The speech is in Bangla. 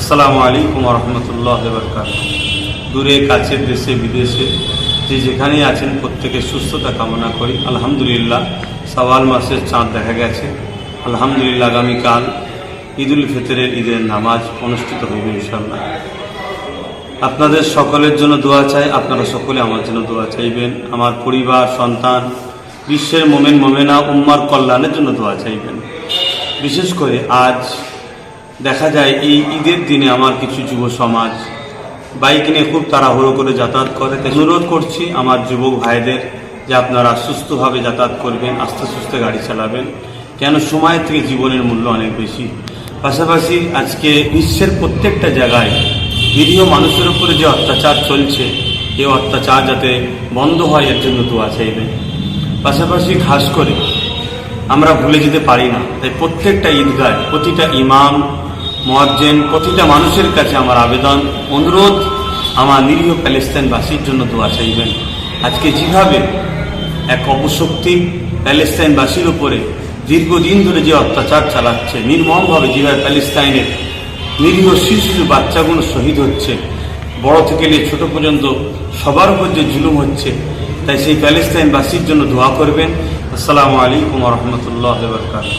আসসালামু আলাইকুম রহমতুল্লাহ বরকাতুহু। দূরে কাছে দেশে বিদেশে যে যেখানেই আছেন প্রত্যেকের সুস্থতা কামনা করি। আলহামদুলিল্লাহ শাওয়াল মাসের চাঁদ দেখা গেছে। আলহামদুলিল্লাহ আগামীকাল ঈদুল ফিতরের ঈদের নামাজ অনুষ্ঠিত হইবে ইনশাআল্লাহ। আপনাদের সকলের জন্য দোয়া চাই, আপনারা সকলে আমার জন্য দোয়া চাইবেন। আমার পরিবার, সন্তান, বিশ্বের মোমেন মোমেনা উম্মার কল্যাণের জন্য দোয়া চাইবেন। বিশেষ করে আজ দেখা যায় এই ঈদের দিনে আমার কিছু যুব সমাজ বাইক নিয়ে খুব তাড়াহুড়ো করে যাতায়াত করে। তাই অনুরোধ করছি আমার যুবক ভাইদের যে আপনারা সুস্থভাবে যাতায়াত করবেন, আস্তে সুস্থে গাড়ি চালাবেন, কেন সময়ের থেকে জীবনের মূল্য অনেক বেশি। পাশাপাশি আজকে বিশ্বের প্রত্যেকটা জায়গায় নিরীহ মানুষের উপরে যে অত্যাচার চলছে, এই অত্যাচার যাতে বন্ধ হয় এর জন্য দোয়া চাইবেন। পাশাপাশি খাস করে আমরা ভুলে যেতে পারি না, তাই প্রত্যেকটা ঈদগায় প্রতিটা ইমাম, মুয়াজ্জিন, প্রতিটা মানুষের কাছে আমার আবেদন, অনুরোধ, আমার নিরীহ প্যালেস্তাইনবাসীর জন্য দোয়া চাইবেন। আজকে যেভাবে এক অপশক্তি প্যালেস্তাইনবাসীর উপরে দীর্ঘদিন ধরে যে অত্যাচার চালাচ্ছে, নির্মমভাবে যেভাবে প্যালেস্তাইনের নিরীহ শিশু বাচ্চাগুলো শহীদ হচ্ছে, বড় থেকে নিয়ে ছোট পর্যন্ত সবার উপর যে জুলুম হচ্ছে, তাই সেই প্যালেস্তাইনবাসীর জন্য দোয়া করবেন। আসসালামু আলাইকুম রহমতুল্লাহ বরকাতুহু।